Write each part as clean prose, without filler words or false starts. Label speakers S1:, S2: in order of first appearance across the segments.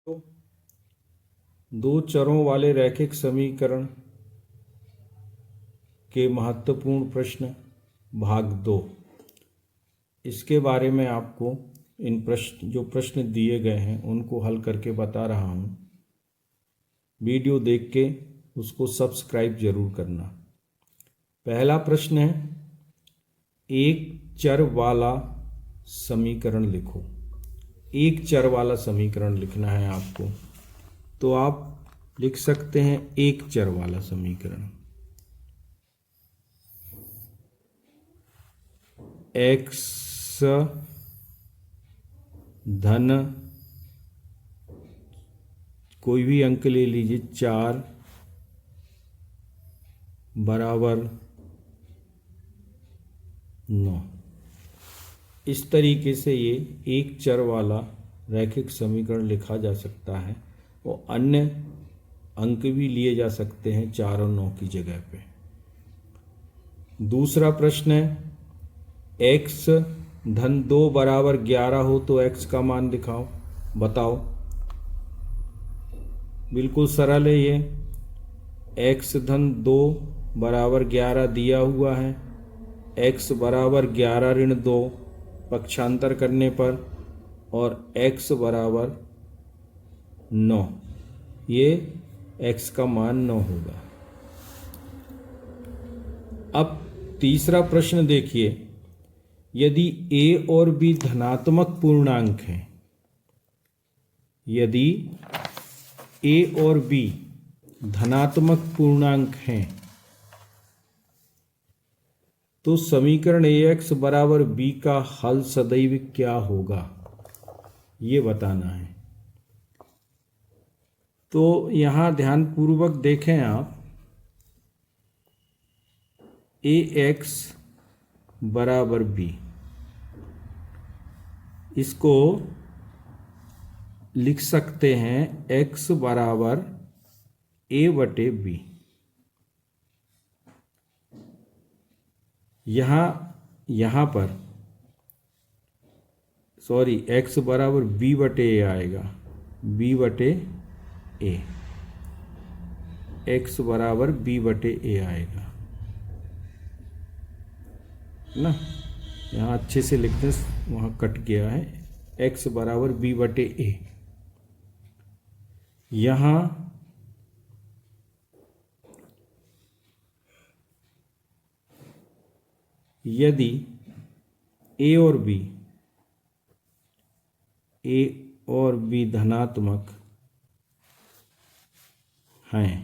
S1: तो दो चरों वाले रैखिक समीकरण के महत्वपूर्ण प्रश्न भाग 2। इसके बारे में आपको जो प्रश्न दिए गए हैं उनको हल करके बता रहा हूँ। वीडियो देख के उसको सब्सक्राइब जरूर करना। पहला प्रश्न है, एक चर वाला समीकरण लिखो। एक चर वाला समीकरण लिखना है आपको, तो आप लिख सकते हैं एक चर वाला समीकरण। x धन कोई भी अंक ले लीजिए 4 बराबर 9। इस तरीके से ये एक चर वाला रैखिक समीकरण लिखा जा सकता है और अन्य अंक भी लिए जा सकते हैं 4 और 9 की जगह पे। दूसरा प्रश्न है, x धन 2 बराबर 11 हो तो x का मान दिखाओ, बताओ। बिल्कुल सरल है ये। x धन 2 बराबर 11 दिया हुआ है। x बराबर 11 ऋण 2 पक्षांतर करने पर और x बराबर 9, ये x का मान 9 होगा। अब तीसरा प्रश्न देखिए, यदि a और b धनात्मक पूर्णांक हैं, यदि a और b धनात्मक पूर्णांक हैं तो समीकरण ax बराबर b का हल सदैव क्या होगा, ये बताना है। तो यहां ध्यानपूर्वक देखें आप, ax बराबर b, इसको लिख सकते हैं x बराबर a बटे b। यहां पर x बराबर b बटे a आएगा, b बटे a, x बराबर b बटे a आएगा ना। यहाँ अच्छे से लिखते हैं, वहाँ कट गया है। x बराबर b बटे a। यहाँ यदि a और b धनात्मक हैं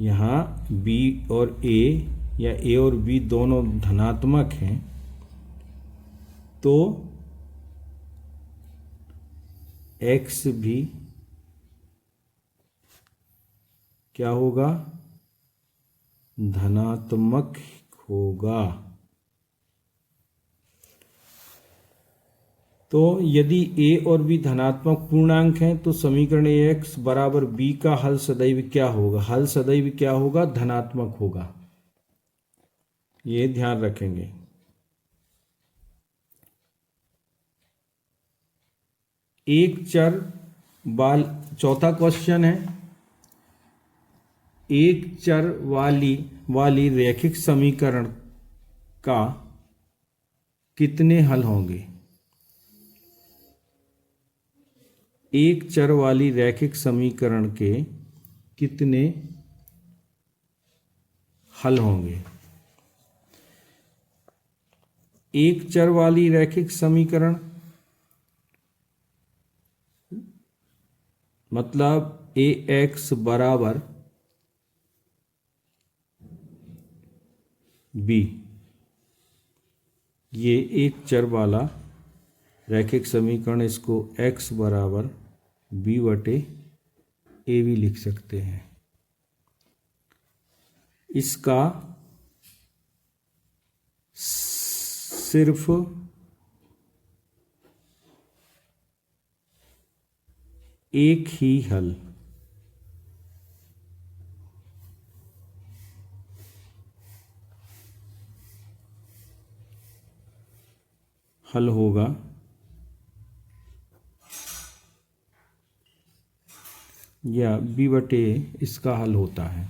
S1: यहाँ b और a या a और b दोनों धनात्मक हैं तो x भी क्या होगा, धनात्मक होगा। तो यदि a और b धनात्मक पूर्णांक हैं तो समीकरण ax बराबर b का हल सदैव क्या होगा, हल सदैव क्या होगा, धनात्मक होगा। ये ध्यान रखेंगे। एक चर चौथा क्वेश्चन है, एक चर वाली रैखिक समीकरण का कितने हल होंगे। एक चर वाली रैखिक समीकरण के कितने हल होंगे। एक चर वाली रैखिक समीकरण मतलब ax बराबर b, ये एक चर वाला रैखिक समीकरण, इसको x बराबर b बटे a भी लिख सकते हैं। इसका सिर्फ एक ही हल, हल होगा या b/a इसका हल होता है।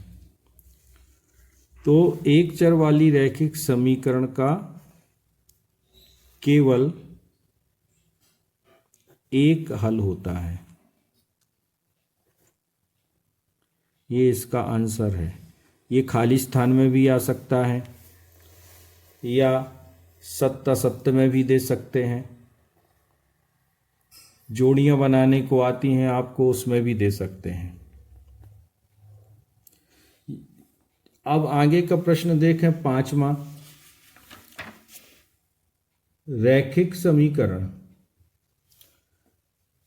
S1: तो एक चर वाली रैखिक समीकरण का केवल एक हल होता है। ये इसका आंसर है। ये खाली स्थान में भी आ सकता है या सत्ता सत्य में भी दे सकते हैं। जोड़ियां बनाने को आती हैं आपको, उसमें भी दे सकते हैं। अब आगे का प्रश्न देखें, 5वां। रैखिक समीकरण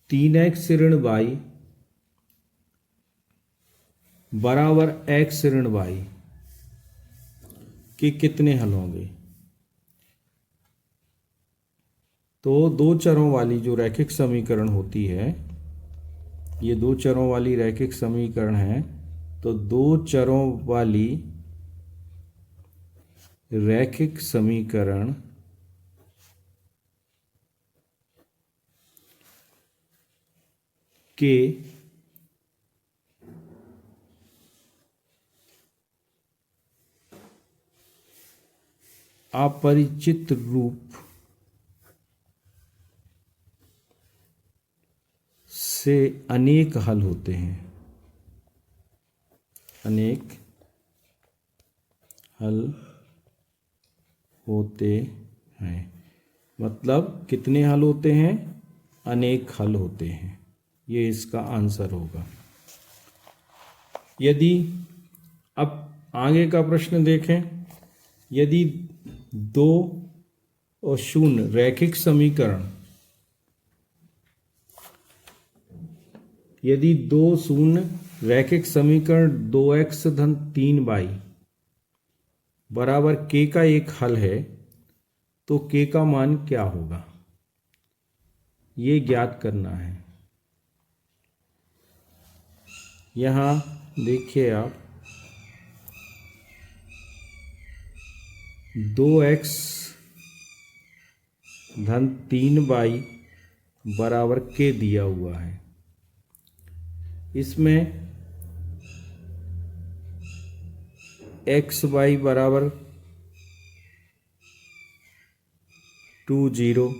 S1: 3x ऋण y बराबर x ऋण y के कितने हल होंगे? तो दो चरों वाली जो रैखिक समीकरण होती है, ये दो चरों वाली रैखिक समीकरण है। तो दो चरों वाली रैखिक समीकरण के अपरिचित रूप से अनेक हल होते हैं। अनेक हल होते हैं मतलब कितने हल होते हैं? अनेक हल होते हैं। ये इसका आंसर होगा। यदि अब आगे का प्रश्न देखें, यदि 2 और 0 रैखिक समीकरण, यदि 2 0 रैखिक समीकरण 2x धन 3y बराबर k का एक हल है, तो k का मान क्या होगा? ये ज्ञात करना है। यहां देखिए आप, 2x धन 3y बराबर k दिया हुआ है। इसमें x y बराबर 2 0,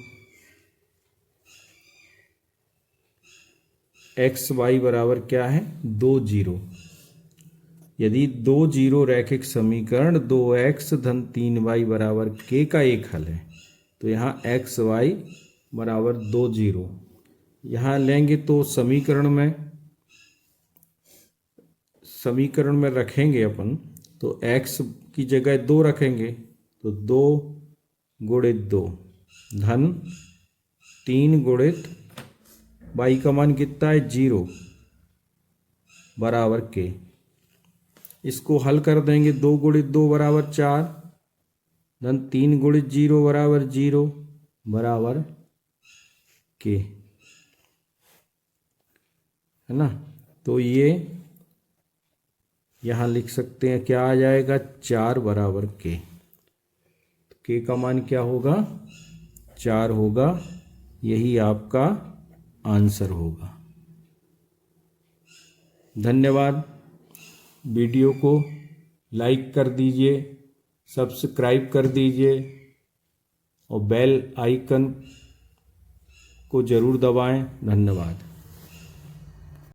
S1: एक्स वाई बराबर क्या है? 2 0। यदि 2 0 रैखिक समीकरण 2x धन 3y बराबर k का एक हल है, तो यहाँ एक्स वाई बराबर 2 0 यहाँ लेंगे तो समीकरण में रखेंगे अपन, तो x की जगह 2 रखेंगे, तो 2 गुणित 2 धन 3 गुणित y का मान कितना है? 0 बराबर k। इसको हल कर देंगे, 2 गुणित 2 बराबर 4 धन 3 गुणित 0 बराबर 0 बराबर k, है ना। तो ये यहाँ लिख सकते हैं, क्या आ जाएगा? 4 बराबर k। तो k का मान क्या होगा? 4 होगा। यही आपका आंसर होगा। धन्यवाद। वीडियो को लाइक कर दीजिए, सब्सक्राइब कर दीजिए और बेल आइकन को ज़रूर दबाएं। धन्यवाद।